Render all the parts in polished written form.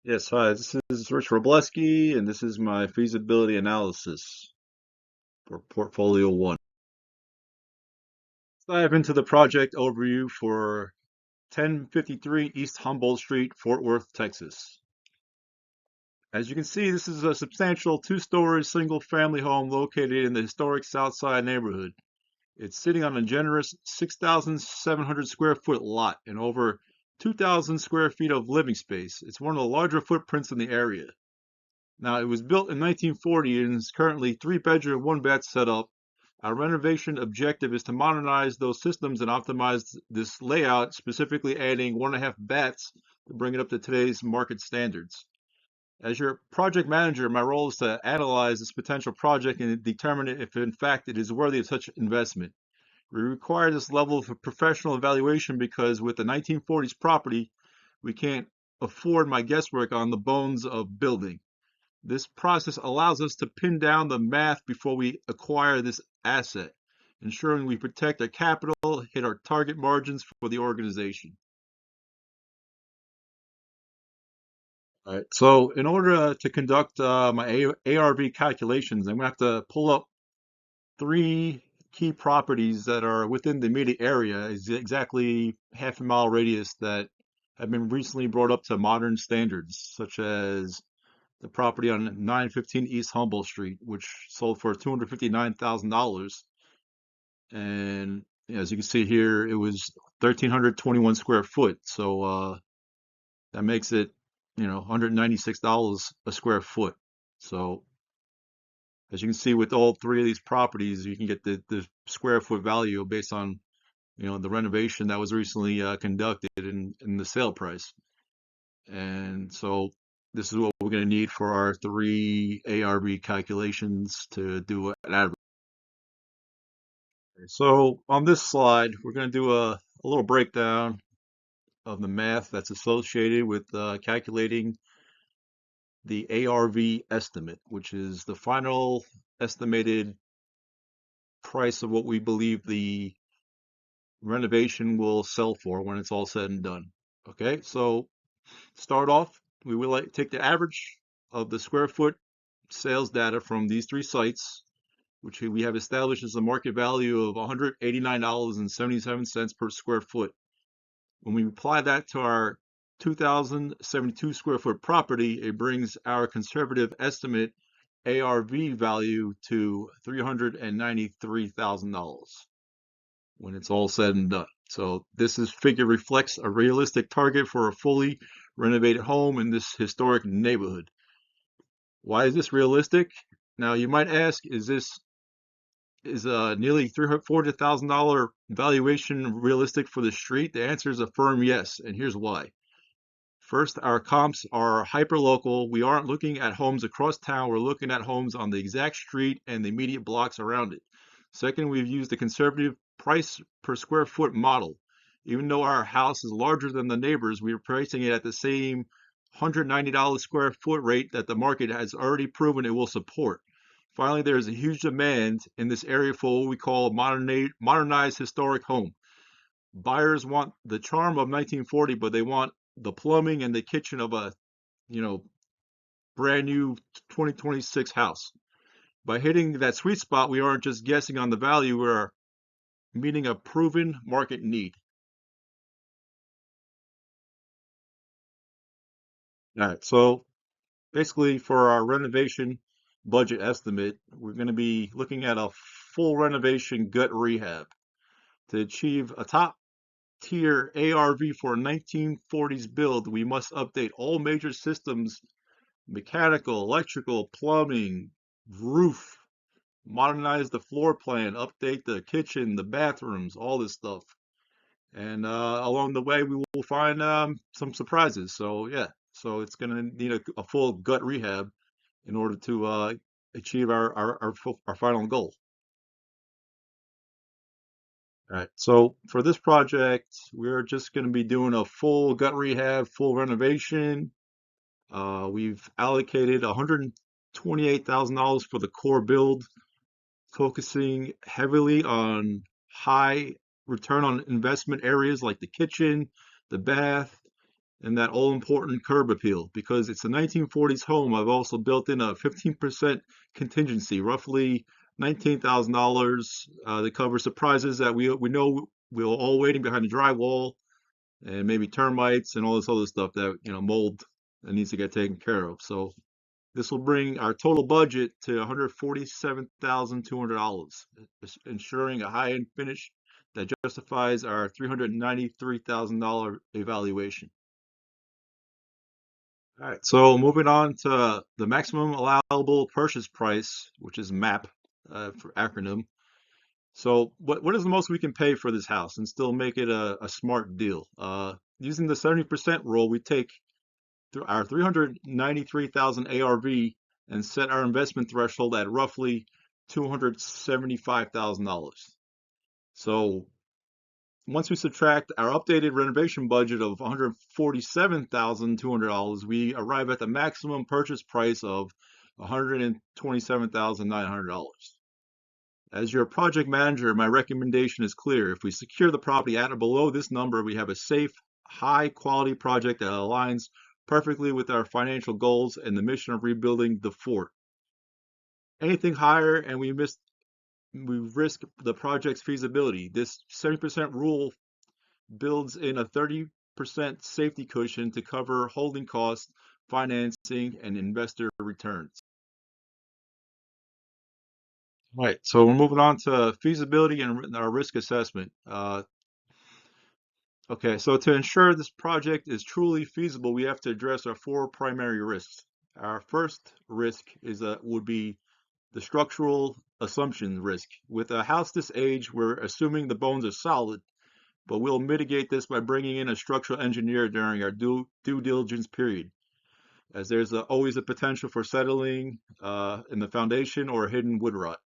Yes, hi, this is Rich Robleski, and this is my feasibility analysis for Portfolio 1. Let's dive into the project overview for 1053 East Humboldt Street, Fort Worth, Texas. As you can see, this is a substantial two-story single-family home located in the historic South Side neighborhood. It's sitting on a generous 6,700 square foot lot and over 2,000 square feet of living space. It's one of the larger footprints in the area. Now, it was built in 1940 and is currently three-bedroom, one-bath setup. Our renovation objective is to modernize those systems and optimize this layout, specifically adding 1.5 baths to bring it up to today's market standards. As your project manager, my role is to analyze this potential project and determine if, in fact, it is worthy of such investment. We require this level of professional evaluation because with the 1940s property, we can't afford my guesswork on the bones of building. This process allows us to pin down the math before we acquire this asset, ensuring we protect our capital, hit our target margins for the organization. All right. So in order to conduct my ARV calculations, I'm going to have to pull up three key properties that are within the immediate area, is exactly half a mile radius, that have been recently brought up to modern standards, such as the property on 915 East Humboldt Street, which sold for $259,000. And as you can see here, it was 1,321 square foot. So that makes it, $196 a square foot. So as you can see, with all three of these properties, you can get the square foot value based on, the renovation that was recently conducted in the sale price. And so this is what we're going to need for our three ARV calculations to do an average. So on this slide, we're going to do a little breakdown of the math that's associated with calculating the ARV estimate, which is the final estimated price of what we believe the renovation will sell for when it's all said and done. Okay, so start off, we will take the average of the square foot sales data from these three sites, which we have established as a market value of $189.77 per square foot. When we apply that to our 2,072 square foot property, it brings our conservative estimate ARV value to $393,000 when it's all said and done. So figure reflects a realistic target for a fully renovated home in this historic neighborhood. Why is this realistic? Now you might ask, is a nearly $400,000 valuation realistic for the street? The answer is a firm yes, and here's why. First, our comps are hyper-local. We aren't looking at homes across town. We're looking at homes on the exact street and the immediate blocks around it. Second, we've used a conservative price per square foot model. Even though our house is larger than the neighbors, we are pricing it at the same $190 square foot rate that the market has already proven it will support. Finally, there is a huge demand in this area for what we call a modernized historic home. Buyers want the charm of 1940, but they want the plumbing and the kitchen of a, you know, brand new 2026 house. By hitting that sweet spot, we aren't just guessing on the value, we're meeting a proven market need. All right, so basically for our renovation budget estimate, we're going to be looking at a full renovation gut rehab. To achieve a top tier ARV for a 1940s build, we must update all major systems: mechanical, electrical, plumbing, roof, modernize the floor plan, update the kitchen, the bathrooms, all this stuff. And along the way, we will find some surprises. So yeah, so it's going to need a full gut rehab in order to achieve our final goal. All right. So for this project, we're just going to be doing a full gut rehab, full renovation. We've allocated $128,000 for the core build, focusing heavily on high return on investment areas like the kitchen, the bath, and that all-important curb appeal. Because it's a 1940s home, I've also built in a 15% contingency, roughly $19,000, that covers surprises that we know we're all waiting behind the drywall, and maybe termites and all this other stuff that, mold that needs to get taken care of. So this will bring our total budget to $147,200, ensuring a high-end finish that justifies our $393,000 evaluation. All right, so moving on to the maximum allowable purchase price, which is MAP, for acronym. So what is the most we can pay for this house and still make it a smart deal? Using the 70% rule, we take our 393,000 ARV and set our investment threshold at roughly $275,000. So once we subtract our updated renovation budget of $147,200, we arrive at the maximum purchase price of $127,900. As your project manager, my recommendation is clear. If we secure the property at or below this number, we have a safe, high quality project that aligns perfectly with our financial goals and the mission of rebuilding the fort. Anything higher and we risk the project's feasibility. This 70% rule builds in a 30% safety cushion to cover holding costs, financing, and investor returns. Right, so we're moving on to feasibility and our risk assessment. Okay, so to ensure this project is truly feasible, we have to address our four primary risks. Our first risk would be the structural assumption risk. With a house this age, we're assuming the bones are solid, but we'll mitigate this by bringing in a structural engineer during our due diligence period, as there's always a potential for settling in the foundation or hidden wood rot.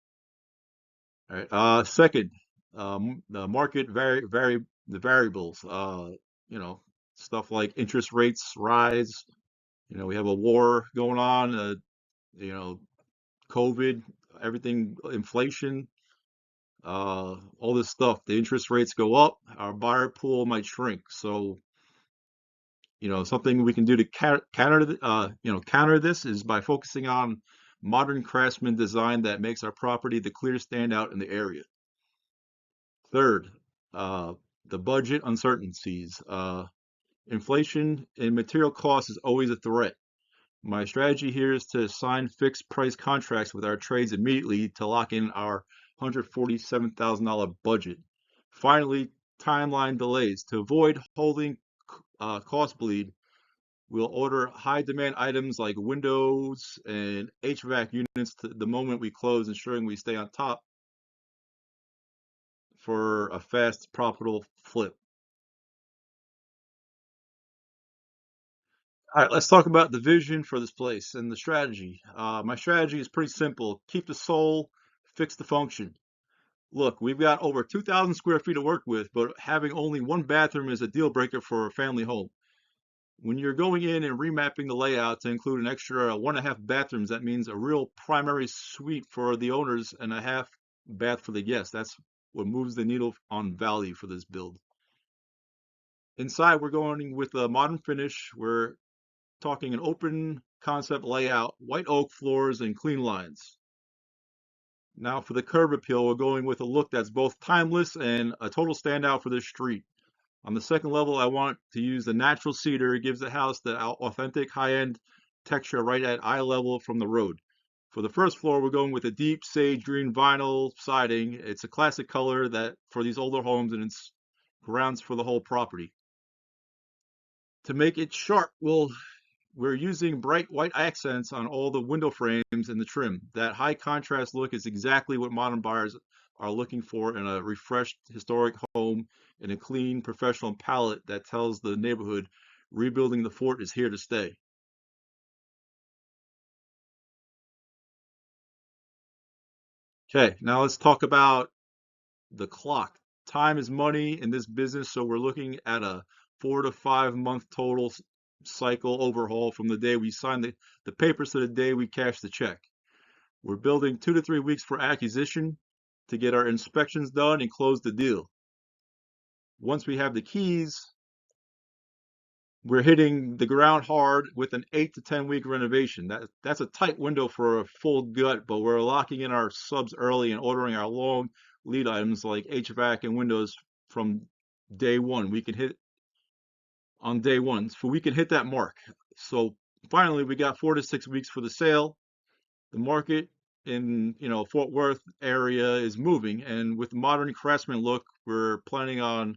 All right. Second, the market the variables. Stuff like interest rates rise. We have a war going on. You know, COVID, everything, inflation, all this stuff. The interest rates go up. Our buyer pool might shrink. So, something we can do to counter this is by focusing on modern craftsman design that makes our property the clear standout in the area. Third, the budget uncertainties. Inflation in material costs is always a threat. My strategy here is to sign fixed price contracts with our trades immediately to lock in our $147,000 budget. Finally, timeline delays. To avoid holding cost bleed, we'll order high demand items like windows and HVAC units the moment we close, ensuring we stay on top for a fast, profitable flip. All right, let's talk about the vision for this place and the strategy. My strategy is pretty simple. Keep the soul, fix the function. Look, we've got over 2,000 square feet to work with, but having only one bathroom is a deal breaker for a family home. When you're going in and remapping the layout to include an extra 1.5 bathrooms, that means a real primary suite for the owners and a half bath for the guests. That's what moves the needle on value for this build. Inside, we're going with a modern finish. We're talking an open concept layout, white oak floors, and clean lines. Now for the curb appeal, we're going with a look that's both timeless and a total standout for this street. On the second level, I want to use the natural cedar. It gives the house the authentic high-end texture right at eye level from the road. For the first floor, we're going with a deep sage green vinyl siding. It's a classic color that for these older homes, and it's grounds for the whole property. To make it sharp, we're using bright white accents on all the window frames and the trim. That high contrast look is exactly what modern buyers are looking for in a refreshed historic home, and a clean professional palette that tells the neighborhood rebuilding the fort is here to stay. Okay, now let's talk about the clock. Time is money in this business, so we're looking at a 4 to 5 month total cycle overhaul from the day we sign the papers to the day we cash the check. We're building 2 to 3 weeks for acquisition to get our inspections done and close the deal. Once we have the keys, We're hitting the ground hard with an 8 to 10 week renovation. That's a tight window for a full gut, but we're locking in our subs early and ordering our long lead items like HVAC and windows from day one. We can hit on day one, so we can hit that mark. So finally, we got 4 to 6 weeks for the sale. The market in Fort Worth area is moving, and with the modern craftsman look we're planning, I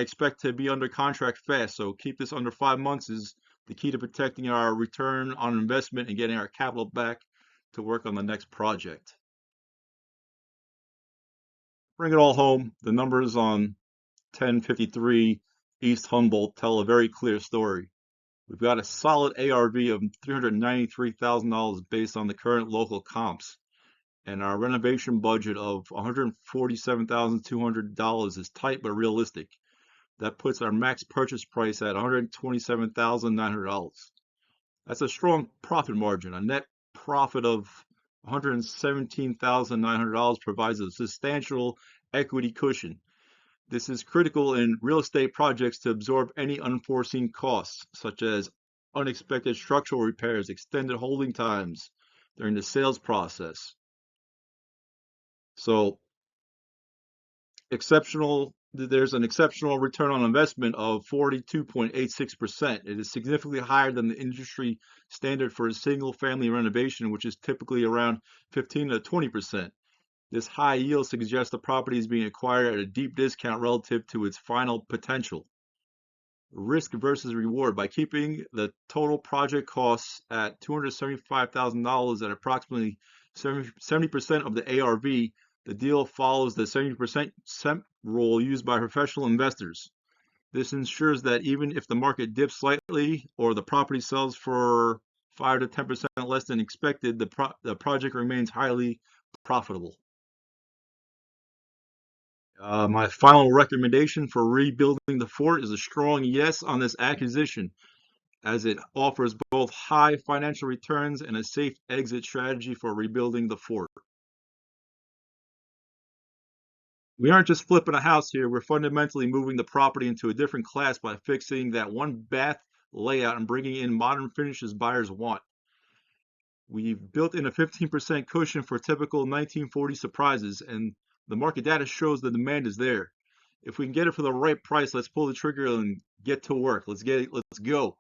expect to be under contract fast. So keep this under 5 months is the key to protecting our return on investment and getting our capital back to work on the next project. Bring it all home. The numbers on 1053 East Humboldt tell a very clear story. We've got a solid ARV of $393,000 based on the current local comps, and our renovation budget of $147,200 is tight but realistic. That puts our max purchase price at $127,900. That's a strong profit margin. A net profit of $117,900 provides a substantial equity cushion. This is critical in real estate projects to absorb any unforeseen costs, such as unexpected structural repairs, extended holding times during the sales process. So there's an exceptional return on investment of 42.86%. It is significantly higher than the industry standard for a single family renovation, which is typically around 15 to 20%. This high yield suggests the property is being acquired at a deep discount relative to its final potential. Risk versus reward. By keeping the total project costs at $275,000 at approximately 70% of the ARV, the deal follows the 70% rule used by professional investors. This ensures that even if the market dips slightly or the property sells for 5 to 10% less than expected, the project remains highly profitable. My final recommendation for rebuilding the fort is a strong yes on this acquisition, as it offers both high financial returns and a safe exit strategy for rebuilding the fort. We aren't just flipping a house here, we're fundamentally moving the property into a different class by fixing that one bath layout and bringing in modern finishes buyers want. We've built in a 15% cushion for typical 1940 surprises, and the market data shows the demand is there. If we can get it for the right price, let's pull the trigger and get to work. Let's go.